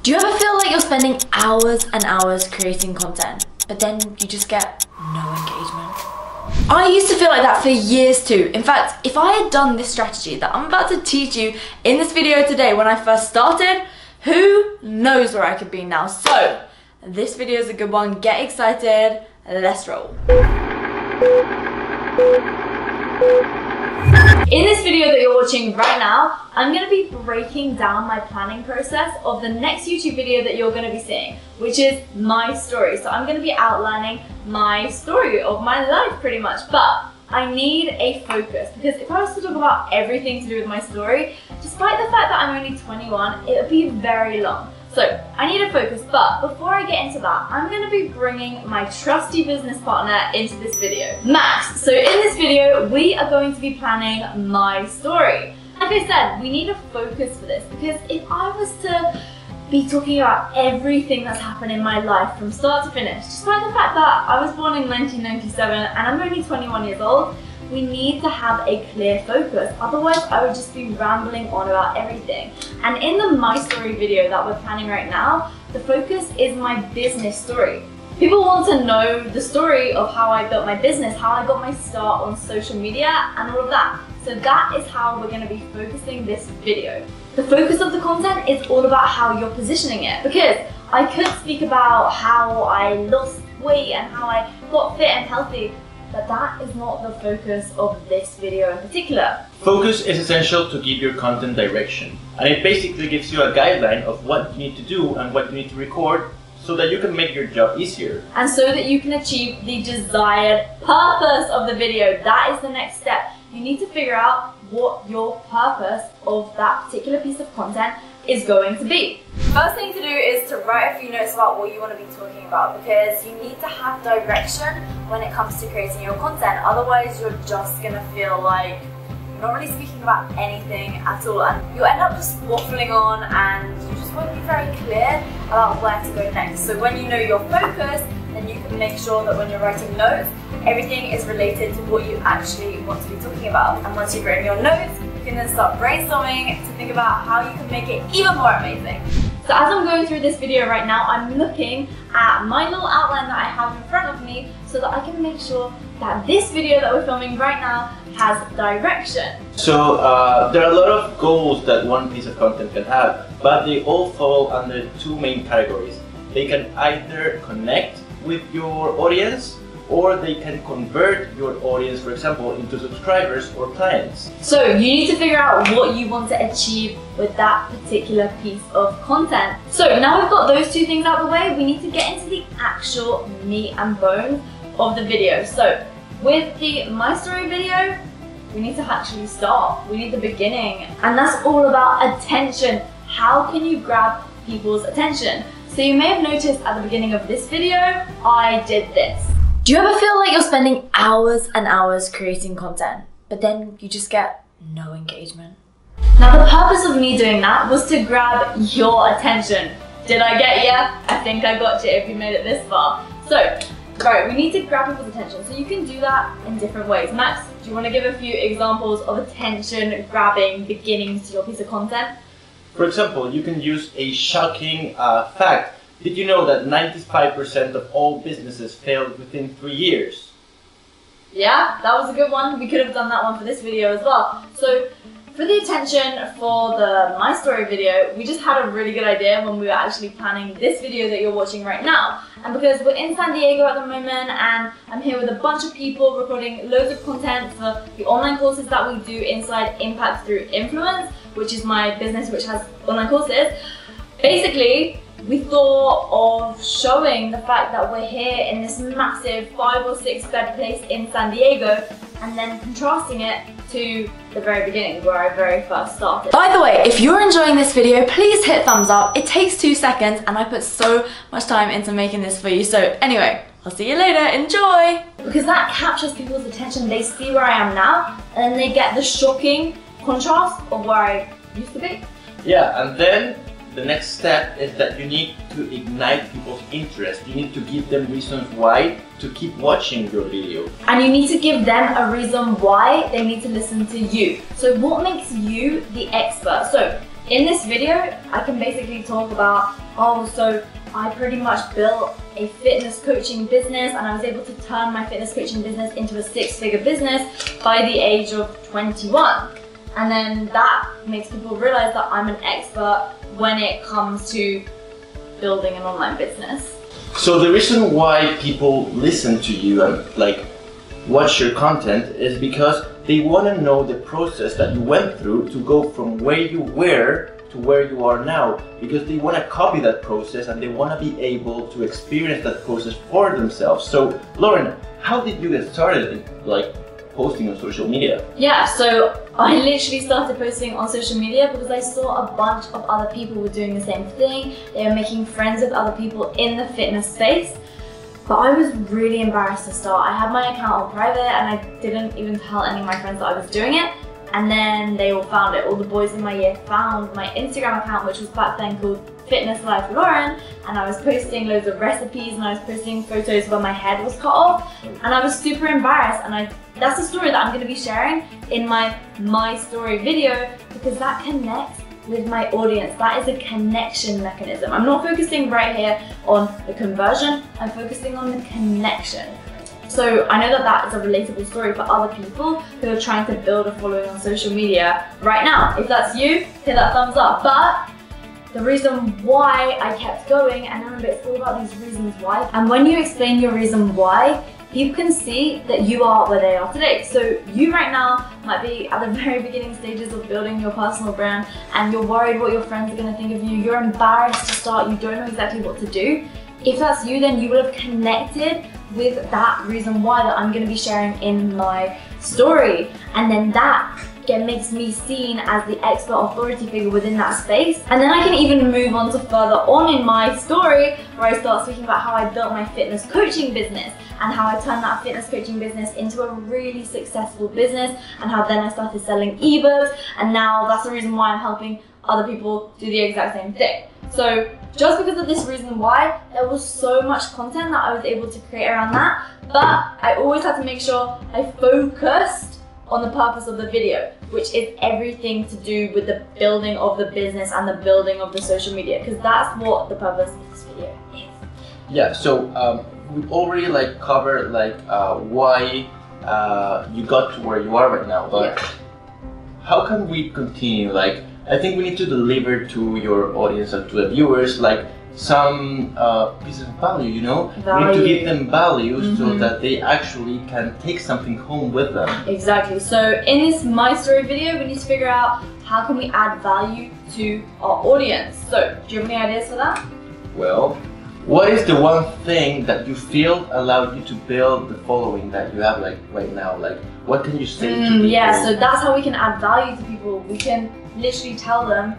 Do you ever feel like you're spending hours and hours creating content, but then you just get no engagement? I used to feel like that for years too. In fact, if I had done this strategy that I'm about to teach you in this video today when I first started, who knows where I could be now? So, this video is a good one. Get excited. Let's roll. In this video that you're watching right now, I'm going to be breaking down my planning process of the next YouTube video that you're going to be seeing, which is my story. So I'm going to be outlining my story of my life pretty much, but I need a focus because if I was to talk about everything to do with my story, despite the fact that I'm only 21, it would be very long. So I need a focus, but before I get into that, I'm going to be bringing my trusty business partner into this video, Max. So in this video, we are going to be planning my story. Like I said, we need a focus for this because if I was to be talking about everything that's happened in my life from start to finish, despite the fact that I was born in 1997 and I'm only 21 years old, we need to have a clear focus. Otherwise, I would just be rambling on about everything. And in the My Story video that we're planning right now, the focus is my business story. People want to know the story of how I built my business, how I got my start on social media and all of that. So that is how we're going to be focusing this video. The focus of the content is all about how you're positioning it, because I could speak about how I lost weight and how I got fit and healthy, but that is not the focus of this video in particular. Focus is essential to give your content direction, and it basically gives you a guideline of what you need to do and what you need to record so that you can make your job easier. And so that you can achieve the desired purpose of the video. That is the next step. You need to figure out what your purpose of that particular piece of content is going to be. First thing to do is to write a few notes about what you want to be talking about, because you need to have direction when it comes to creating your content. Otherwise, you're just going to feel like you're not really speaking about anything at all, and you'll end up just waffling on and you just won't be very clear about where to go next. So when you know your focus, then you can make sure that when you're writing notes, everything is related to what you actually want to be talking about. And once you've written your notes, you can then start brainstorming to think about how you can make it even more amazing. So as I'm going through this video right now, I'm looking at my little outline that I have in front of me so that I can make sure that this video that we're filming right now has direction. So there are a lot of goals that one piece of content can have, but they all fall under two main categories. They can either connect with your audience, or they can convert your audience, for example, into subscribers or clients. So you need to figure out what you want to achieve with that particular piece of content. So now we've got those two things out of the way, we need to get into the actual meat and bones of the video. So with the My Story video, we need to actually start. We need the beginning. And that's all about attention. How can you grab people's attention? So you may have noticed at the beginning of this video, I did this. Do you ever feel like you're spending hours and hours creating content, but then you just get no engagement? Now the purpose of me doing that was to grab your attention. Did I get you? I think I got you if you made it this far. So, right, we need to grab people's attention. So you can do that in different ways. Max, do you want to give a few examples of attention grabbing beginnings to your piece of content? For example, you can use a shocking fact. Did you know that 95% of all businesses failed within 3 years? Yeah, that was a good one. We could have done that one for this video as well. So for the attention for the My Story video, we just had a really good idea when we were actually planning this video that you're watching right now. And because we're in San Diego at the moment and I'm here with a bunch of people recording loads of content for the online courses that we do inside Impact Through Influence, which is my business which has online courses. Basically, we thought of showing the fact that we're here in this massive 5 or 6 bed place in San Diego and then contrasting it to the very beginning where I very first started. By the way, if you're enjoying this video, please hit thumbs up. It takes 2 seconds and I put so much time into making this for you. So anyway, I'll see you later, enjoy! Because that captures people's attention. They see where I am now and then they get the shocking contrast of where I used to be. Yeah, and then the next step is that you need to ignite people's interest. You need to give them reasons why to keep watching your video. And you need to give them a reason why they need to listen to you. So what makes you the expert? So in this video, I can basically talk about, oh, so I pretty much built a fitness coaching business and I was able to turn my fitness coaching business into a 6-figure business by the age of 21. And then that makes people realize that I'm an expert when it comes to building an online business. So the reason why people listen to you and like watch your content is because they want to know the process that you went through to go from where you were to where you are now, because they want to copy that process and they want to be able to experience that process for themselves. So Lauren, how did you get started in, like, posting on social media? Yeah, so I literally started posting on social media because I saw a bunch of other people were doing the same thing. They were making friends with other people in the fitness space. But I was really embarrassed to start. I had my account on private and I didn't even tell any of my friends that I was doing it. And then they all found it. All the boys in my year found my Instagram account, which was back then called Fitness Life Lauren. And I was posting loads of recipes and I was posting photos where my head was cut off. And I was super embarrassed. And that's a story that I'm gonna be sharing in my story video, because that connects with my audience. That is a connection mechanism. I'm not focusing right here on the conversion, I'm focusing on the connection. So I know that that is a relatable story for other people who are trying to build a following on social media right now. If that's you, hit that thumbs up. But the reason why I kept going, and remember, it's all about these reasons why. And when you explain your reason why, people can see that you are where they are today. So you right now might be at the very beginning stages of building your personal brand and you're worried what your friends are gonna think of you. You're embarrassed to start, you don't know exactly what to do. If that's you, then you will have connected with that reason why that I'm gonna be sharing in my story. And then that makes me seen as the expert authority figure within that space. And then I can even move on to further on in my story where I start speaking about how I built my fitness coaching business and how I turned that fitness coaching business into a really successful business, and how then I started selling ebooks, and now that's the reason why I'm helping other people do the exact same thing. So just because of this reason why, there was so much content that I was able to create around that, but I always had to make sure I focused on the purpose of the video, which is everything to do with the building of the business and the building of the social media, because that's what the purpose of this video is. Yeah, so we've already like covered like why you got to where you are right now, but yeah, how can we continue? Like, I think we need to deliver to your audience and to the viewers like some pieces of value, you know? We need to give them value so that they actually can take something home with them. Exactly. So in this My Story video, we need to figure out how can we add value to our audience. So do you have any ideas for that? Well, what is the one thing that you feel allowed you to build the following that you have like right now? Like, what can you say to people? Yeah, so that's how we can add value to people. We can literally tell them,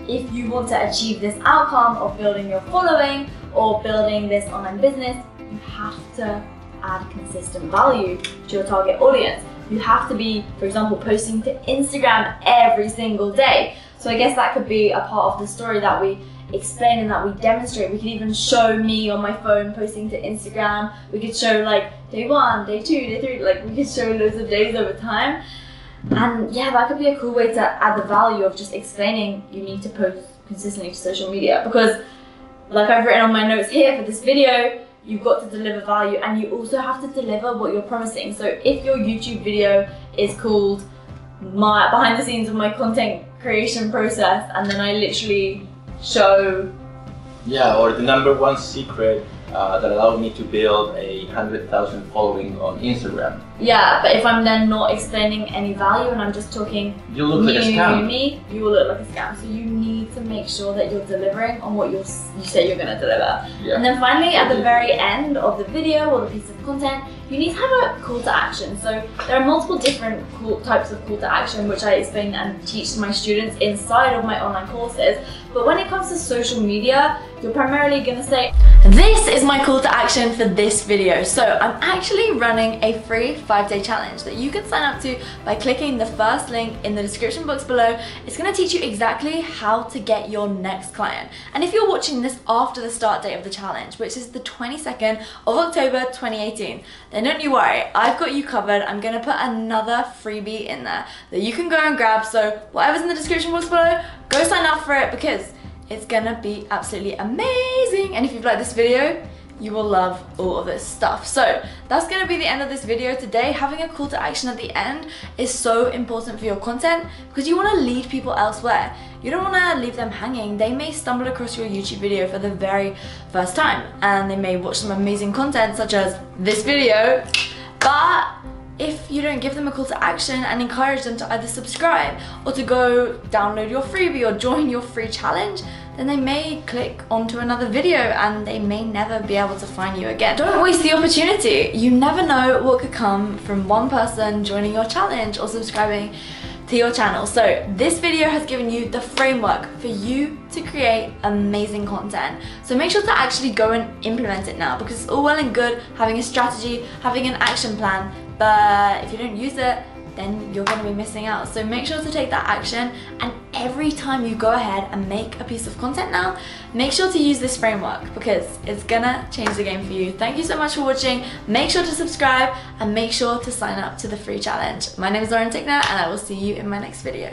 if you want to achieve this outcome of building your following or building this online business, you have to add consistent value to your target audience. You have to be, for example, posting to Instagram every single day. So I guess that could be a part of the story that we explain and that we demonstrate. We could even show me on my phone posting to Instagram. We could show like day 1, day 2, day 3, like we could show loads of days over time. And yeah, that could be a cool way to add the value of just explaining you need to post consistently to social media, because like I've written on my notes here for this video, you've got to deliver value and you also have to deliver what you're promising. So if your YouTube video is called my behind the scenes of my content creation process, and then I literally show, yeah, or the #1 secret that allowed me to build a 100,000 following on Instagram. Yeah, but if I'm then not explaining any value and I'm just talking you look like a scam. Me, you will look like a scam. So you need to make sure that you're delivering on what you say you're going to deliver. Yeah. And then finally, at the very end of the video or the piece of content, you need to have a call to action. So there are multiple different types of call to action, which I explain and teach to my students inside of my online courses. But when it comes to social media, you're primarily going to say, this is my call to action for this video. So I'm actually running a free 5-day challenge that you can sign up to by clicking the first link in the description box below. It's going to teach you exactly how to get your next client. And if you're watching this after the start date of the challenge, which is the 22nd of October 2018, then don't you worry, I've got you covered. I'm going to put another freebie in there that you can go and grab. So whatever's in the description box below, go sign up for it because it's gonna be absolutely amazing. And if you've liked this video, you will love all of this stuff. So that's gonna be the end of this video today. Having a call to action at the end is so important for your content because you wanna lead people elsewhere. You don't wanna leave them hanging. They may stumble across your YouTube video for the very first time and they may watch some amazing content such as this video, but if you don't give them a call to action and encourage them to either subscribe or to go download your freebie or join your free challenge, then they may click onto another video and they may never be able to find you again. Don't waste the opportunity. You never know what could come from one person joining your challenge or subscribing to your channel. So this video has given you the framework for you to create amazing content. So make sure to actually go and implement it now, because it's all well and good having a strategy, having an action plan, but if you don't use it, then you're going to be missing out. So make sure to take that action, and every time you go ahead and make a piece of content now, make sure to use this framework because it's gonna change the game for you. Thank you so much for watching. Make sure to subscribe and make sure to sign up to the free challenge. My name is Tickner and I will see you in my next video.